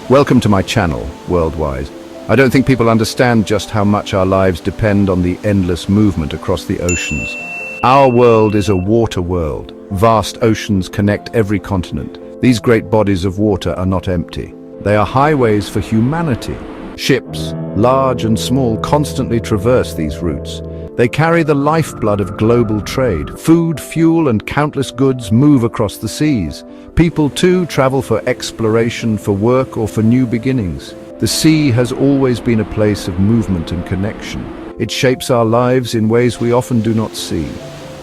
Welcome to my channel, Worldwide. I don't think people understand just how much our lives depend on the endless movement across the oceans. Our world is a water world. Vast oceans connect every continent. These great bodies of water are not empty. They are highways for humanity. Ships, large and small, constantly traverse these routes. They carry the lifeblood of global trade. Food, fuel, and countless goods move across the seas. People, too, travel for exploration, for work, or for new beginnings. The sea has always been a place of movement and connection. It shapes our lives in ways we often do not see.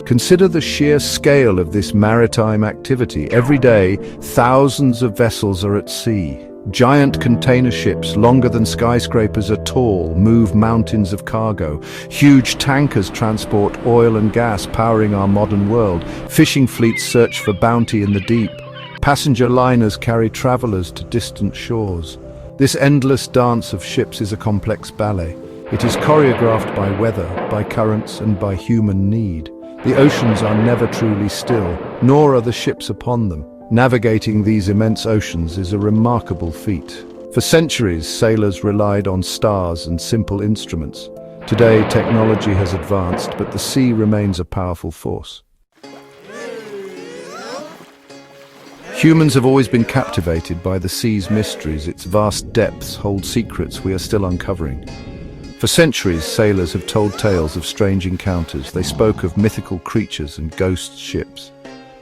Consider the sheer scale of this maritime activity. Every day, thousands of vessels are at sea. Giant container ships, longer than skyscrapers are tall, move mountains of cargo. Huge tankers transport oil and gas, powering our modern world. Fishing fleets search for bounty in the deep. Passenger liners carry travelers to distant shores. This endless dance of ships is a complex ballet. It is choreographed by weather, by currents, and by human need. The oceans are never truly still, nor are the ships upon them. Navigating these immense oceans is a remarkable feat. For centuries, sailors relied on stars and simple instruments. Today, technology has advanced, but the sea remains a powerful force. Humans have always been captivated by the sea's mysteries. Its vast depths hold secrets we are still uncovering. For centuries, sailors have told tales of strange encounters. They spoke of mythical creatures and ghost ships.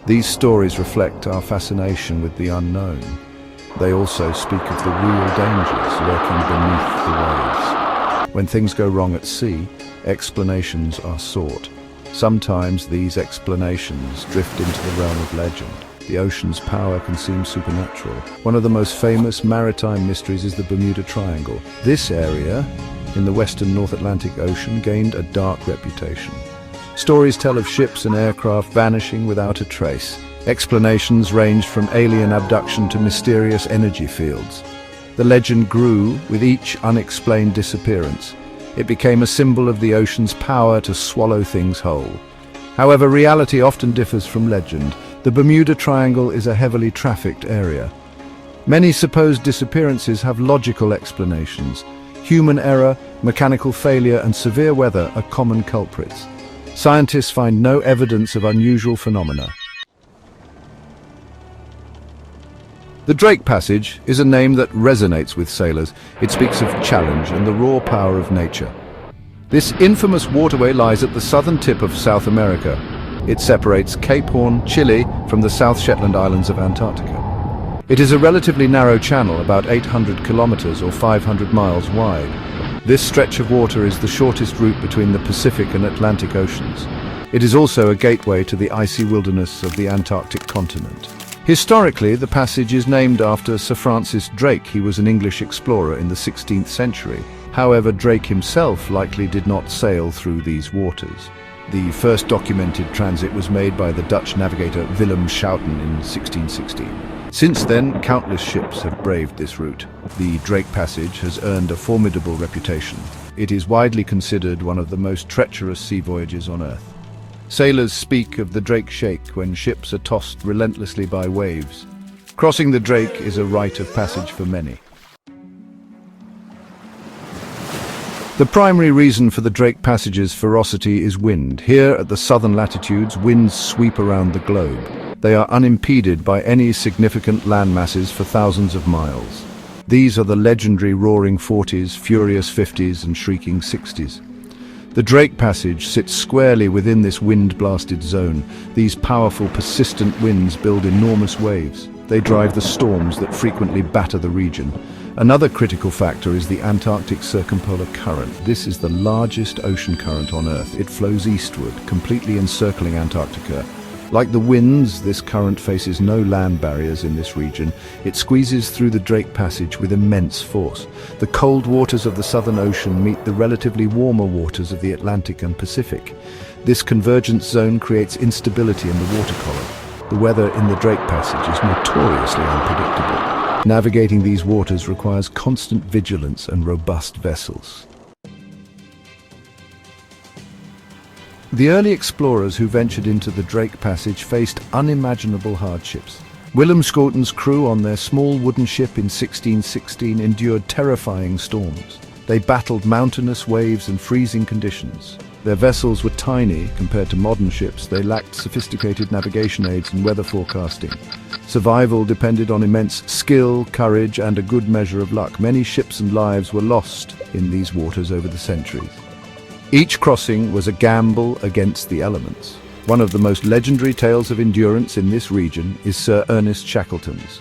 These stories reflect our fascination with the unknown. They also speak of the real dangers lurking beneath the waves. When things go wrong at sea, explanations are sought. Sometimes these explanations drift into the realm of legend. The ocean's power can seem supernatural. One of the most famous maritime mysteries is the Bermuda Triangle. This area, in the western North Atlantic Ocean, gained a dark reputation. Stories tell of ships and aircraft vanishing without a trace. Explanations range from alien abduction to mysterious energy fields. The legend grew with each unexplained disappearance. It became a symbol of the ocean's power to swallow things whole. However, reality often differs from legend. The Bermuda Triangle is a heavily trafficked area. Many supposed disappearances have logical explanations. Human error, mechanical failure, and severe weather are common culprits. Scientists find no evidence of unusual phenomena. The Drake Passage is a name that resonates with sailors. It speaks of challenge and the raw power of nature. This infamous waterway lies at the southern tip of South America. It separates Cape Horn, Chile, from the South Shetland Islands of Antarctica. It is a relatively narrow channel, about 800 kilometers or 500 miles wide. This stretch of water is the shortest route between the Pacific and Atlantic Oceans. It is also a gateway to the icy wilderness of the Antarctic continent. Historically, the passage is named after Sir Francis Drake. He was an English explorer in the 16th century. However, Drake himself likely did not sail through these waters. The first documented transit was made by the Dutch navigator Willem Schouten in 1616. Since then, countless ships have braved this route. The Drake Passage has earned a formidable reputation. It is widely considered one of the most treacherous sea voyages on Earth. Sailors speak of the Drake Shake when ships are tossed relentlessly by waves. Crossing the Drake is a rite of passage for many. The primary reason for the Drake Passage's ferocity is wind. Here at the southern latitudes, winds sweep around the globe. They are unimpeded by any significant land masses for thousands of miles. These are the legendary roaring 40s, furious 50s, and shrieking 60s. The Drake Passage sits squarely within this wind-blasted zone. These powerful, persistent winds build enormous waves. They drive the storms that frequently batter the region. Another critical factor is the Antarctic Circumpolar Current. This is the largest ocean current on Earth. It flows eastward, completely encircling Antarctica. Like the winds, this current faces no land barriers in this region. It squeezes through the Drake Passage with immense force. The cold waters of the Southern Ocean meet the relatively warmer waters of the Atlantic and Pacific. This convergence zone creates instability in the water column. The weather in the Drake Passage is notoriously unpredictable. Navigating these waters requires constant vigilance and robust vessels. The early explorers who ventured into the Drake Passage faced unimaginable hardships. Willem Schooten's crew on their small wooden ship in 1616 endured terrifying storms. They battled mountainous waves and freezing conditions. Their vessels were tiny compared to modern ships. They lacked sophisticated navigation aids and weather forecasting. Survival depended on immense skill, courage, and a good measure of luck. Many ships and lives were lost in these waters over the centuries. Each crossing was a gamble against the elements. One of the most legendary tales of endurance in this region is Sir Ernest Shackleton's.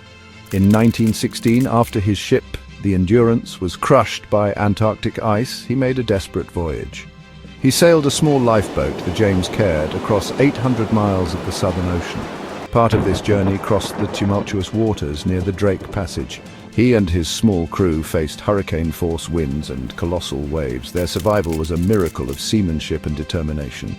In 1916, after his ship, the Endurance, was crushed by Antarctic ice, he made a desperate voyage. He sailed a small lifeboat, the James Caird, across 800 miles of the Southern Ocean. Part of this journey crossed the tumultuous waters near the Drake Passage. He and his small crew faced hurricane-force winds and colossal waves. Their survival was a miracle of seamanship and determination.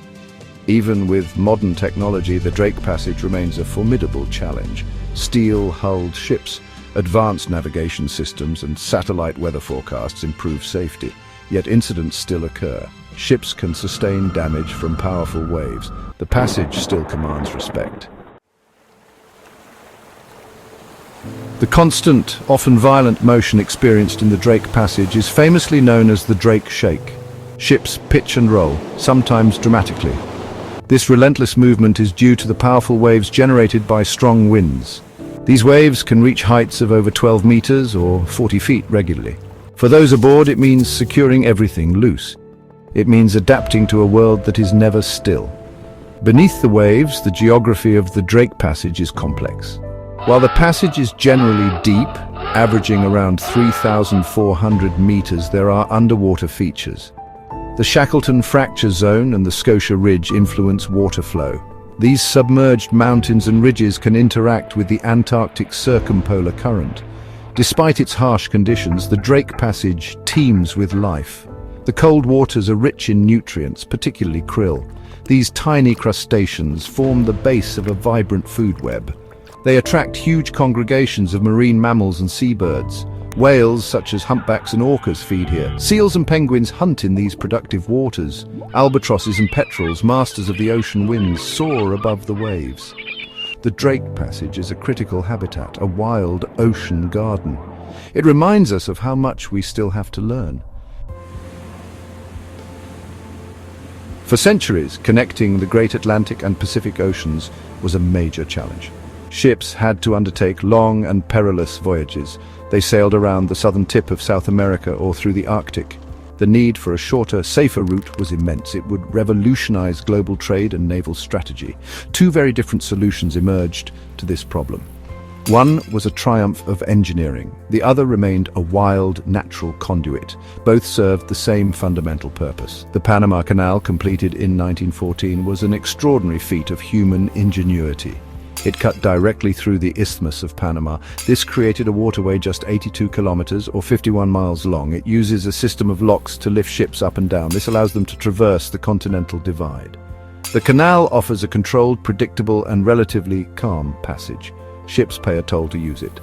Even with modern technology, the Drake Passage remains a formidable challenge. Steel-hulled ships, advanced navigation systems, and satellite weather forecasts improve safety. Yet incidents still occur. Ships can sustain damage from powerful waves. The passage still commands respect. The constant, often violent motion experienced in the Drake Passage is famously known as the Drake Shake. Ships pitch and roll, sometimes dramatically. This relentless movement is due to the powerful waves generated by strong winds. These waves can reach heights of over 12 meters or 40 feet regularly. For those aboard, it means securing everything loose. It means adapting to a world that is never still. Beneath the waves, the geography of the Drake Passage is complex. While the passage is generally deep, averaging around 3,400 meters, there are underwater features. The Shackleton Fracture Zone and the Scotia Ridge influence water flow. These submerged mountains and ridges can interact with the Antarctic circumpolar current. Despite its harsh conditions, the Drake Passage teems with life. The cold waters are rich in nutrients, particularly krill. These tiny crustaceans form the base of a vibrant food web. They attract huge congregations of marine mammals and seabirds. Whales such as humpbacks and orcas feed here. Seals and penguins hunt in these productive waters. Albatrosses and petrels, masters of the ocean winds, soar above the waves. The Drake Passage is a critical habitat, a wild ocean garden. It reminds us of how much we still have to learn. For centuries, connecting the Great Atlantic and Pacific Oceans was a major challenge. Ships had to undertake long and perilous voyages. They sailed around the southern tip of South America or through the Arctic. The need for a shorter, safer route was immense. It would revolutionize global trade and naval strategy. Two very different solutions emerged to this problem. One was a triumph of engineering. The other remained a wild, natural conduit. Both served the same fundamental purpose. The Panama Canal, completed in 1914, was an extraordinary feat of human ingenuity. It cut directly through the Isthmus of Panama. This created a waterway just 82 kilometers or 51 miles long. It uses a system of locks to lift ships up and down. This allows them to traverse the continental divide. The canal offers a controlled, predictable, and relatively calm passage. Ships pay a toll to use it.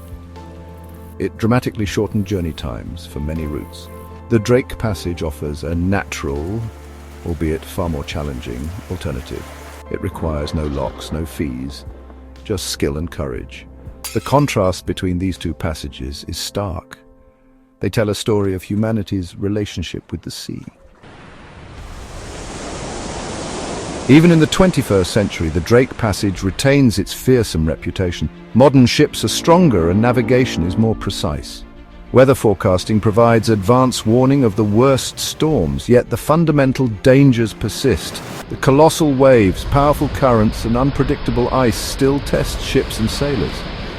It dramatically shortened journey times for many routes. The Drake Passage offers a natural, albeit far more challenging, alternative. It requires no locks, no fees, just skill and courage. The contrast between these two passages is stark. They tell a story of humanity's relationship with the sea. Even in the 21st century, the Drake Passage retains its fearsome reputation. Modern ships are stronger and navigation is more precise. Weather forecasting provides advance warning of the worst storms, yet the fundamental dangers persist. The colossal waves, powerful currents, and unpredictable ice still test ships and sailors.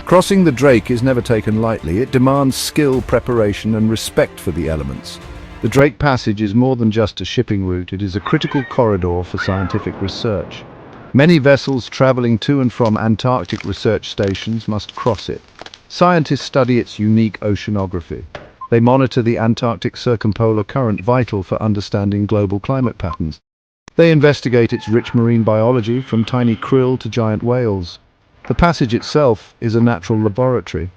Crossing the Drake is never taken lightly. It demands skill, preparation, and respect for the elements. The Drake Passage is more than just a shipping route. It is a critical corridor for scientific research. Many vessels traveling to and from Antarctic research stations must cross it. Scientists study its unique oceanography. They monitor the Antarctic circumpolar current, vital for understanding global climate patterns. They investigate its rich marine biology, from tiny krill to giant whales. The passage itself is a natural laboratory.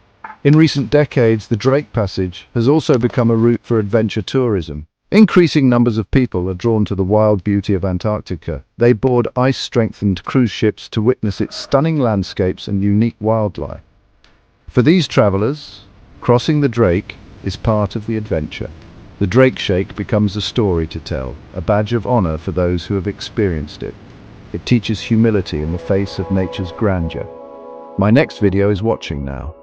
In recent decades, the Drake Passage has also become a route for adventure tourism. Increasing numbers of people are drawn to the wild beauty of Antarctica. They board ice-strengthened cruise ships to witness its stunning landscapes and unique wildlife. For these travelers, crossing the Drake is part of the adventure. The Drake Shake becomes a story to tell, a badge of honor for those who have experienced it. It teaches humility in the face of nature's grandeur. My next video is watching now.